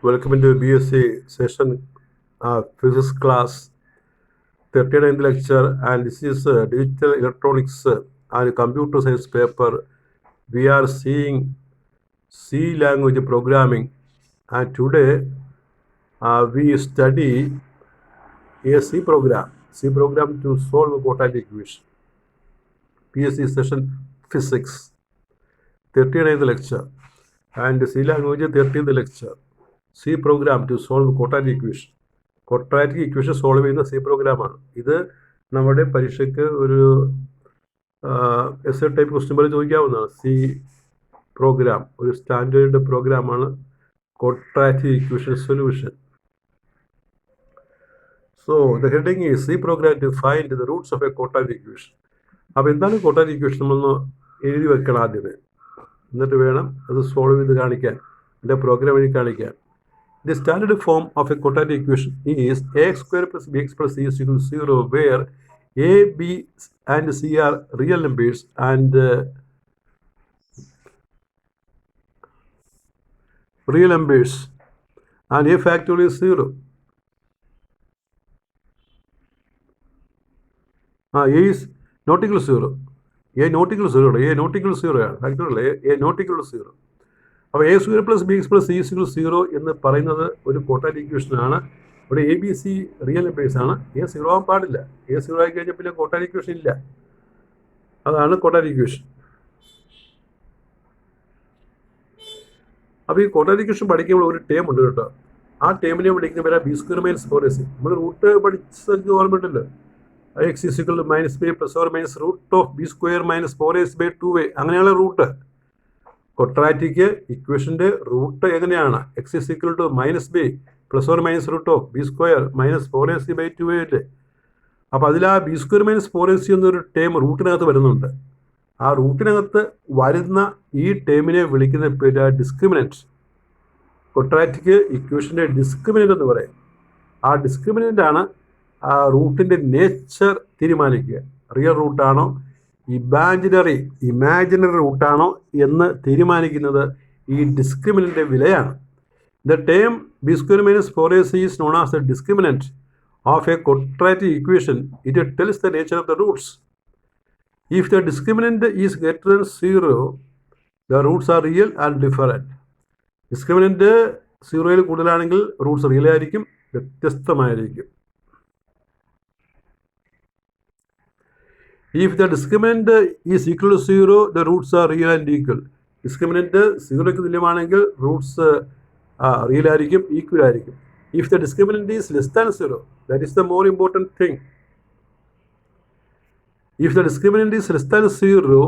Welcome into BSc session physics class 39th lecture, and this is digital electronics and computer science paper. We are seeing C language programming, and today we study a C program to solve a quadratic equation. BSc session physics 39th lecture and C language 13th lecture. C program to solve quadratic equation. Quadratic equation solve ചെയ്യുന്ന C പ്രോഗ്രാമാണ് ഇത്. നമ്മുടെ പരീക്ഷയ്ക്ക് ഒരു S A type question പോലെ ചോദിക്കാവുന്നതാണ്. C program ഒരു standard പ്രോഗ്രാമാണ് quadratic equation solution. So the heading is C program to find the roots of a quadratic equation. അപ്പോൾ എന്താണ് ക്വാഡ്രാറ്റിക് ഇക്വേഷൻ നമ്മളൊന്ന് എഴുതി വെക്കണം ആദ്യമേ, എന്നിട്ട് വേണം അത് സോൾവ് ചെയ്ത് കാണിക്കാൻ, എൻ്റെ പ്രോഗ്രാം എഴുതി കാണിക്കാൻ. The standard form of a quadratic equation is ax square plus bx plus c is equal to 0, where a, b and c are real numbers and a factorial is 0. A is not equal to 0. A not equal to 0. A not equal to 0. Factorial a not equal to 0. അപ്പോൾ A square plus B X plus C equal 0 എന്ന് പറയുന്നത് ഒരു quadratic ഇക്വേഷനാണ്. ഇവിടെ A B C real numbers ആണ്. A 0 ആവാൻ പാടില്ല. A 0 ആയി കഴിഞ്ഞാൽ പിന്നെ ക്വാഡ്രാറ്റിക് ഇക്വേഷൻ ഇല്ല. അതാണ് ക്വാഡ്രാറ്റിക് ഇക്വേഷൻ. അപ്പോൾ ഈ ക്വാഡ്രാറ്റിക് ഇക്വേഷൻ പഠിക്കുമ്പോൾ ഒരു ടേം ഉണ്ട് കേട്ടോ. ആ ടേമിനെ വിളിക്കുന്ന പേരാ ബി സ്ക്വയർ മൈനസ് 4ac. നമ്മൾ റൂട്ട് പഠിച്ചത് ഓർമ്മയുണ്ടല്ലോ. X is equal to minus b plus or minus root of b square minus 4ac/2a. അങ്ങനെയുള്ള റൂട്ട് ക്വാഡ്രാറ്റിക് ഇക്വേഷൻ്റെ റൂട്ട് എങ്ങനെയാണ്? X is equal to minus b plus or minus root of b square minus 4ac/2a അല്ലേ. അപ്പോൾ അതിൽ ആ B square minus 4ac എന്നൊരു term റൂട്ടിനകത്ത് വരുന്നുണ്ട്. ആ റൂട്ടിനകത്ത് വരുന്ന ഈ ടേമിനെ വിളിക്കുന്ന പേര് ഡിസ്ക്രിമിനൻറ്റ്. ക്വാഡ്രാറ്റിക് ഇക്വേഷൻ്റെ ഡിസ്ക്രിമിനൻ്റ് എന്ന് പറയും. ആ ഡിസ്ക്രിമിനൻ്റ് ആണ് ആ റൂട്ടിൻ്റെ നേച്ചർ തീരുമാനിക്കുക. റിയൽ റൂട്ടാണോ ഇമാജിനറി റൂട്ടാണോ എന്ന് തീരുമാനിക്കുന്നത് ഈ ഡിസ്ക്രിമിനൻ്റ് വിലയാണ്. The term B square minus 4ac is known as the discriminant of a quadratic equation. It tells the nature of the roots. If the discriminant is greater than 0, the roots are real and different. Discriminant 0യിൽ കൂടുതലാണെങ്കിൽ roots real ആയിരിക്കും, വ്യത്യസ്തമായിരിക്കും. If the discriminant is equal to 0, the roots are real and equal. Discriminant 0ക്ക് തുല്യമാണെങ്കിൽ Roots real ആയിരിക്കും, equal ആയിരിക്കും. If the discriminant is less than 0, that is the more important thing. If the discriminant is less than 0,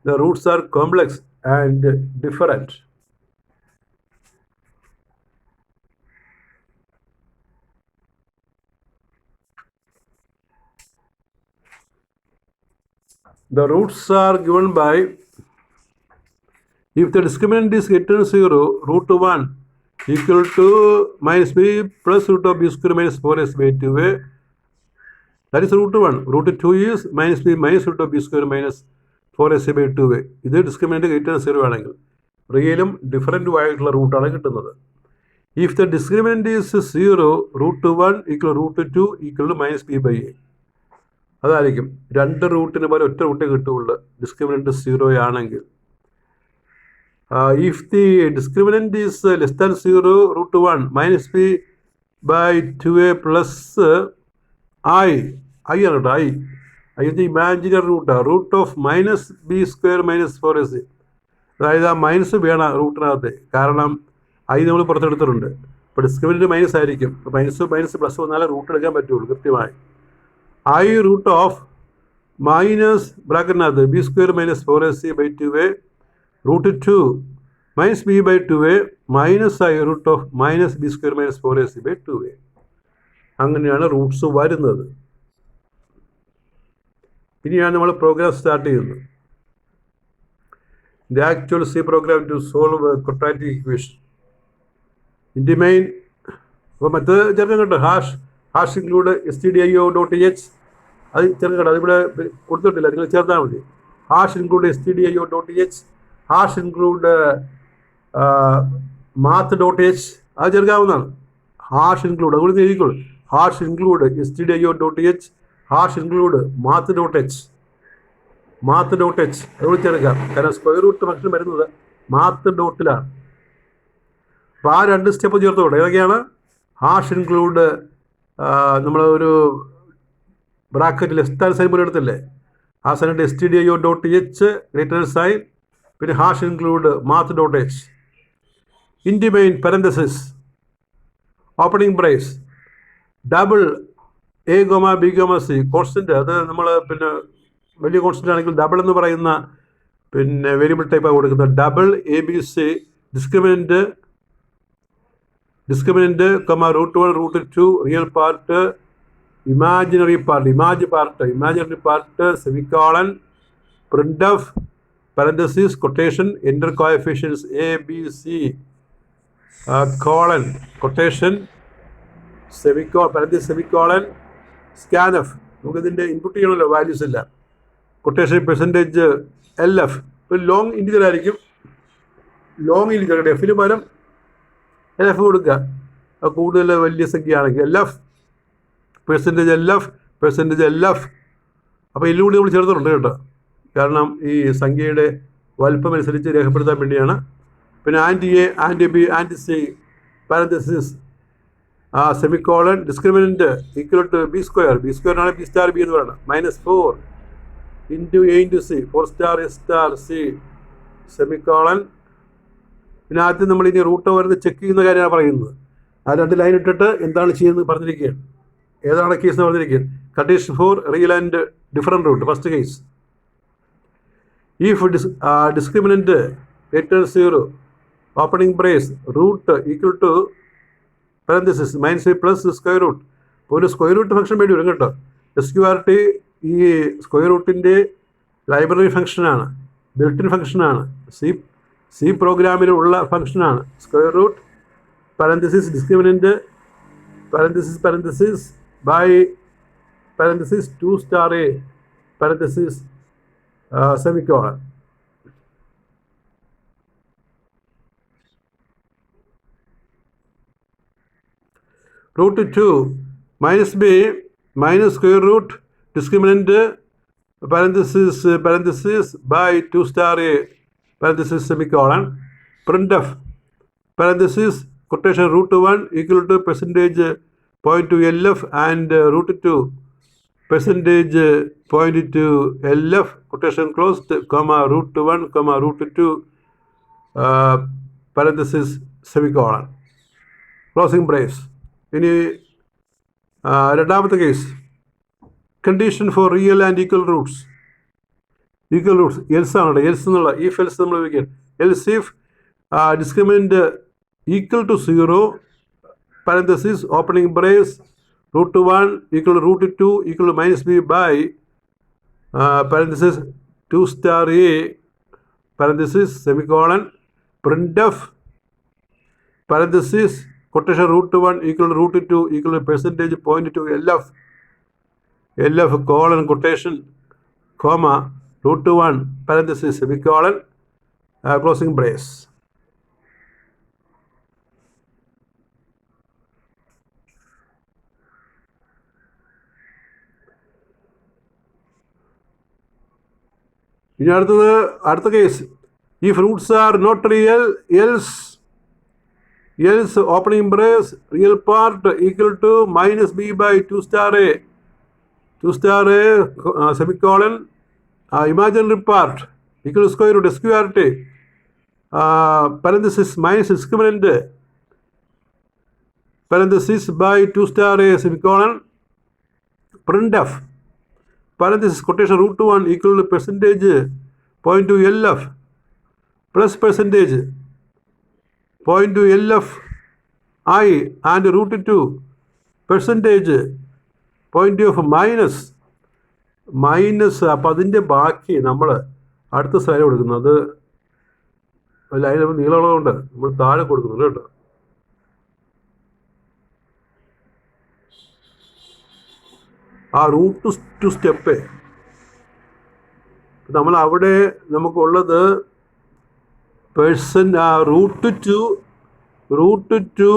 the roots are complex and different. The roots are given by, if the discriminant is greater than 0, root 1 equal to minus b plus root of b square minus 4ac/2a. That is root 1. Root 2 is minus b minus root of b square minus 4ac/2a. ഇത് discriminant greater than 0 ആണെങ്കിൽ റിയലും ഡിഫറൻറ്റും ആയിട്ടുള്ള റൂട്ടാണ് കിട്ടുന്നത്. If the discriminant is 0, root 1 equal root 2 equal to minus b/a. അതായിരിക്കും. രണ്ട് റൂട്ടിന് പോലെ ഒറ്റ റൂട്ടേ കിട്ടുകയുള്ളൂ ഡിസ്ക്രിമിനൻ്റ് 0 ആണെങ്കിൽ. If the discriminant is less than 0, root 1 minus b/2a plus i ആണ് കേട്ടോ. ഐ ഇത് ഇമാജിനറി റൂട്ടാണ്. Root of minus b square minus 4ac. അതായത് ആ മൈനസ് വേണം റൂട്ടിനകത്ത്, കാരണം ഐ നമ്മൾ പുറത്തെടുത്തിട്ടുണ്ട്. ഇപ്പോൾ ഡിസ്ക്രിമിനൻ്റ് മൈനസ് ആയിരിക്കും. മൈനസ് പ്ലസ് വന്നാലേ റൂട്ട് എടുക്കാൻ പറ്റുള്ളൂ കൃത്യമായി. I root of minus ബ്രാക്കറ്റിനകത്ത് B square minus 4ac/2a root 2 minus b/2a minus i root of minus b square minus 4ac/2a. അങ്ങനെയാണ് റൂട്ട്സ് വരുന്നത്. ഇനിയാണ് നമ്മൾ പ്രോഗ്രാം സ്റ്റാർട്ട് ചെയ്യുന്നത്. The actual C program to solve quadratic equation. ഇതിൻ്റെ main അപ്പോൾ മറ്റേ ചേർക്കാൻ കേട്ടോ ഹാഷ് ഇൻക്ലൂഡ് stdio.h. അത് ചേർക്കട്ടെ, അതിവിടെ കൊടുത്തിട്ടില്ല, നിങ്ങൾ ചേർത്താൽ മതി. Hash include stdio.h, hash include math.h അത് ചേർക്കാവുന്നതാണ്. ഹാഷ് ഇൻക്ലൂഡ് അതുകൊണ്ട് എഴുതിക്കോളൂ. Hash include stdio.h hash include math.h അതുകൊണ്ട് ചേർക്കാം. കാരണം സ്ക്വയർ റൂട്ട് ഫംഗ്ഷൻ വരുന്നത് മാത്ത് ഡോട്ടിലാണ്. അപ്പോൾ ആ 2 സ്റ്റെപ്പ് ചേർത്തോട്ടെ. ഏതൊക്കെയാണ്? ഹാഷ് ഇൻക്ലൂഡ് നമ്മൾ ഒരു ബ്രാക്കറ്റിൽ ലെസ് സൈൻ പോലെ എടുത്തില്ലേ, ആ സൈനിട്ട് stdio.h ഗ്രേറ്റർ സൈൻ, പിന്നെ hash include math.h into main parenthesis opening brace double a, b, c constant. അത് നമ്മൾ പിന്നെ വലിയ കോൺസ്റ്റൻ്റ് ആണെങ്കിൽ ഡബിൾ എന്ന് പറയുന്ന പിന്നെ വേരിയബിൾ ടൈപ്പാണ് കൊടുക്കുന്നത്. Double ABC discriminant √1 √2 real part imaginary part semicolon print of parenthesis quotation enter coefficients ABC colon quotation semicolon scanf. നമുക്കിതിൻ്റെ ഇൻപുട്ട് ചെയ്യണമല്ലോ, വാല്യൂസ് എല്ലാം. കൊട്ടേഷൻ പെർസെൻറ്റേജ് LF ഒരു ലോങ് ഇൻറ്റിജർ ആയിരിക്കും. ലോങ് ഇൻറ്റിജർ എഫിന് പകരം LF കൊടുക്കുക. കൂടുതൽ വലിയ സംഖ്യയാണെങ്കിൽ LF പെർസെൻറ്റേജ് LF. അപ്പോൾ ഇതിലൂടെ നമ്മൾ ചേർത്തിട്ടുണ്ട് കേട്ടോ, കാരണം ഈ സംഖ്യയുടെ വലുപ്പം അനുസരിച്ച് രേഖപ്പെടുത്താൻ വേണ്ടിയാണ്. പിന്നെ AND-A AND-B AND-C parenthesis semicolon discriminant equal to B². ആണ് B സ്റ്റാർ B എന്ന് പറയുന്നത്. -4 × A × C 4 star S star C semicolon. പിന്നെ ആദ്യം നമ്മൾ ഇനി റൂട്ട് വരുന്നത് ചെക്ക് ചെയ്യുന്ന കാര്യമാണ് പറയുന്നത്. ആ 2 ലൈൻ ഇട്ടിട്ട് എന്താണ് ചെയ്യുന്നത് പറഞ്ഞിരിക്കുകയാണ്. ഏതാണ് കേസ് എന്ന് പറഞ്ഞിരിക്കുകയാണ്. Condition for real and different root. First case, if discriminant greater 0 opening brace root equal to parenthesis -a plus square root. ഒരു സ്ക്വയർ റൂട്ട് ഫംഗ്ഷൻ വേണ്ടി വരും കേട്ടോ. SQRT ഈ സ്ക്വയർ റൂട്ടിൻ്റെ ലൈബ്രറി ഫംഗ്ഷനാണ്, ബിൽട്ടിൻ ഫംഗ്ഷനാണ്, സി പ്രോഗ്രാമിലുള്ള ഫംഗ്ഷനാണ്. Square root parenthesis discriminant parenthesis by parenthesis 2 star A parenthesis semicolon. √2 -b minus square root discriminant parenthesis by 2 star A parenthesis semicolon. Printf parenthesis quotation √1 equal to percentage point to LF and √2 percentage point to LF quotation closed comma √1 comma √2 parenthesis semicolon closing brace. ഇനി രണ്ടാമത്തെ case, condition for real and equal roots. Else ആണ്, else എന്നുള്ള if else നമ്മൾ ഉപയോഗിക്കുക. Else if discriminant equal to 0 parenthesis opening brace √1 equal to √2 equal to -b by parenthesis 2 star A parenthesis semicolon printf parenthesis quotation √1 equal to √2 equal to percentage point to LF colon quotation comma √1 parenthesis semicolon closing brace. ഇനി അടുത്ത case, if roots are not real else opening brace real part equal to -b by 2 star A semicolon imaginary part equal to square root SQRT parenthesis minus discriminant parenthesis by 2 star A semicolon printf parenthesis quotation √1 equal to percentage point to LF plus percentage point to LF I and √2 percentage point of minus. അപ്പോൾ അതിൻ്റെ ബാക്കി നമ്മൾ അടുത്ത slide കൊടുക്കുന്നത് line നീളമുള്ളതുകൊണ്ട് നമ്മൾ താഴെ കൊടുക്കുന്നുണ്ട് കേട്ടോ. ആ √2 സ്റ്റെപ്പ് നമ്മൾ അവിടെ നമുക്കുള്ളത് √2 √2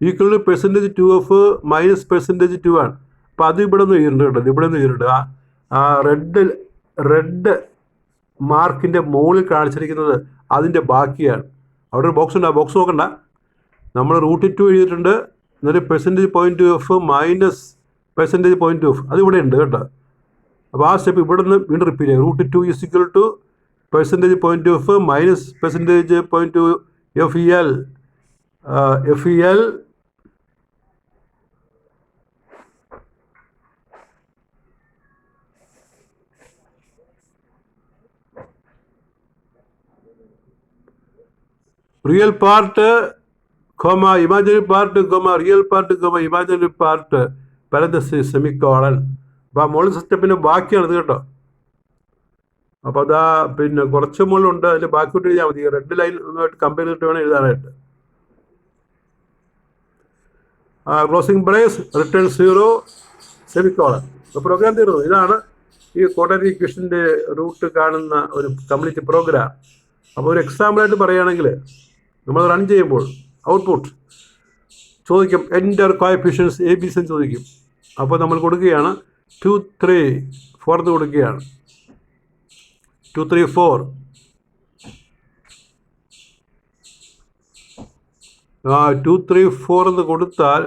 ഈക്വൽ ടു %2 ഓഫ് -%2 ആണ്. അപ്പോൾ അത് ഇവിടെ നിന്ന് എഴുതിയിട്ടുണ്ട് കേട്ടോ, ഇവിടെ നിന്ന് എഴുതിയിട്ടുണ്ട്. ആ റെഡ് മാർക്കിൻ്റെ മുകളിൽ കാണിച്ചിരിക്കുന്നത് അതിൻ്റെ ബാക്കിയാണ്. അവിടെ ഒരു ബോക്സ് ഉണ്ട്, ആ ബോക്സ് നോക്കണ്ട. നമ്മൾ √2 എഴുതിയിട്ടുണ്ട്, എന്നിട്ട് %.2 -%.2 അതിവിടെ ഉണ്ട് കേട്ടോ. അപ്പോൾ ആ സ്റ്റെപ്പ് ഇവിടെ നിന്ന് വീണ്ടും റിപ്പീറ്റ് ചെയ്യാം. √2 is equal to %.2 -%.2 FEL real part, imaginary part, real part, imaginary part, parenthesis, semicolon. അപ്പോൾ ആ മുകളിൽ സ്റ്റെപ്പിൻ്റെ ബാക്കിയാണിത് കേട്ടോ. അപ്പോൾ അതാ പിന്നെ കുറച്ച് മുകളിലുണ്ട്, അതിൽ ബാക്കിയോട്ട് എഴുതിയാൽ മതി. റെഡ് ലൈൻ ഒന്നുമായിട്ട് കമ്പയർ ചെയ്തിട്ട് വേണം എഴുതാനായിട്ട്. Closing brace, return 0, semicolon. അപ്പോൾ പ്രോഗ്രാം തീർന്നു. ഇതാണ് ഈ ക്വാഡ്രാറ്റിക് ഇക്വേഷൻ്റെ റൂട്ട് കാണുന്ന ഒരു കംപ്ലീറ്റ് പ്രോഗ്രാം. അപ്പോൾ ഒരു എക്സാമ്പിളായിട്ട് പറയുകയാണെങ്കിൽ നമ്മൾ റൺ ചെയ്യുമ്പോൾ ഔട്ട്പുട്ട് ചോദിക്കും, എൻ്റർ കോഎഫിഷ്യൻസ് ABC എന്ന് ചോദിക്കും. അപ്പോൾ നമ്മൾ കൊടുക്കുകയാണ് 2, 3, 4 എന്ന് കൊടുക്കുകയാണ്. 2, 3, 4. 2, 3, 4 എന്ന് കൊടുത്താൽ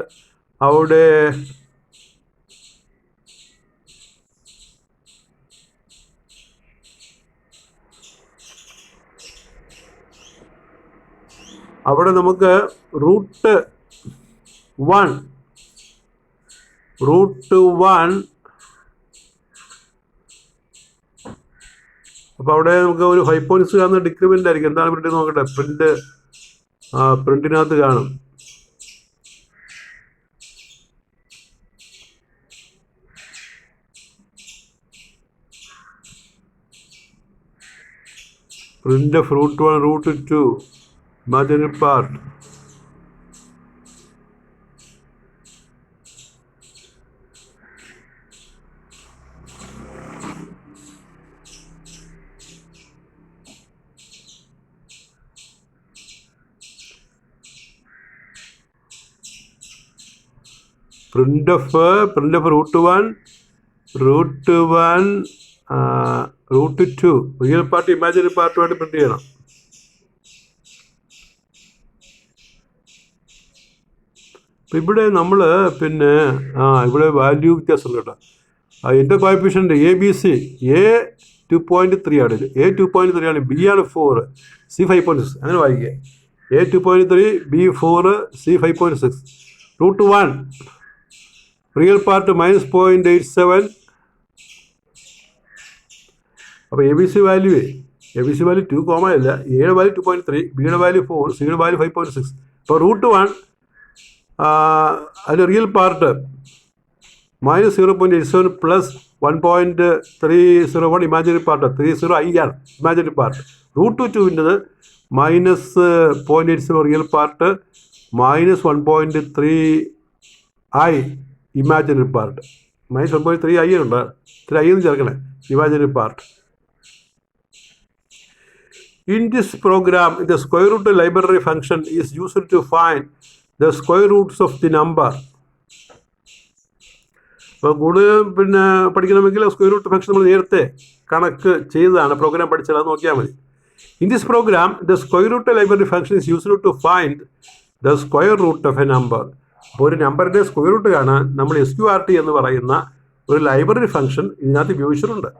അവിടെ നമുക്ക് √1 അപ്പോൾ അവിടെ നമുക്ക് ഒരു 5 പോയിന്റ്സ് കാണുന്ന ഡിക്രിമെൻ്റ് ആയിരിക്കും. എന്താണ് പ്രിന്റ് നോക്കട്ടെ. പ്രിന്റിനകത്ത് കാണും. Print of √1 √2 imaginary part. Print of √1 √2 real part imaginary പാർട്ടുമായിട്ട് പ്രിന്റ് ചെയ്യണം. ഇവിടെ നമ്മൾ പിന്നെ ഇവിടെ വാല്യൂ വ്യത്യാസം കേട്ടോ. എൻ്റെ കോഎഫിഷ്യൻ്റ് ABC A 2.3 ആണ്. A 2.3 ആണ്, B ആണ് 4, C 5.6 അങ്ങനെ വായിക്കുക. A 2.3, B 4, C 5.6. √1 real part -0.87. അപ്പോൾ ABC വാല്യൂ 2, അല്ല, Aയുടെ വാല്യൂ 2.3, Bയുടെ വാല്യൂ 4, Cയുടെ വാല്യൂ 5.6. അപ്പോൾ √1 അതിൽ real part -0.87 plus 1.301 imaginary part 30i ആണ് ഇമാജിനറി പാർട്ട്. √2ൻ്റെത് -0.87 real part -1.3i imaginary part. -1.3i ഉണ്ട്, 3i എന്ന് ചേർക്കണേ, imaginary part. In this program, the square root library function is used to find the square roots of the number. അപ്പോൾ കൂടുതൽ പിന്നെ പഠിക്കണമെങ്കിൽ square root function നമ്മൾ നേരത്തെ കണക്ക് ചെയ്തതാണ്, പ്രോഗ്രാം പഠിച്ചാൽ അത് നോക്കിയാൽ മതി. In this program the square root library function is used to find the square root of a number. അപ്പോൾ ഒരു നമ്പറിൻ്റെ സ്ക്വയർ റൂട്ട് കാണാൻ നമ്മൾ SQRT എന്ന് പറയുന്ന ഒരു ലൈബ്രറി ഫംഗ്ഷൻ ഇതിനകത്ത് ഉപയോഗിച്ചിട്ടുണ്ട്.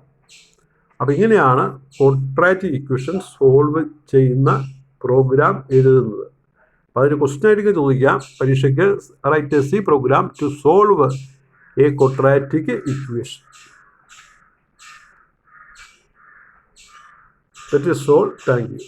അപ്പോൾ ഇങ്ങനെയാണ് ക്വാഡ്രാറ്റിക് ഇക്വേഷൻ സോൾവ് ചെയ്യുന്ന പ്രോഗ്രാം എഴുതുന്നത്. അപ്പോൾ അതിന് ക്വസ്റ്റ്യൻ ആയിരിക്കും ചോദിക്കാം പരീക്ഷയ്ക്ക്, write C program to solve a quadratic equation. That is all. Thank you.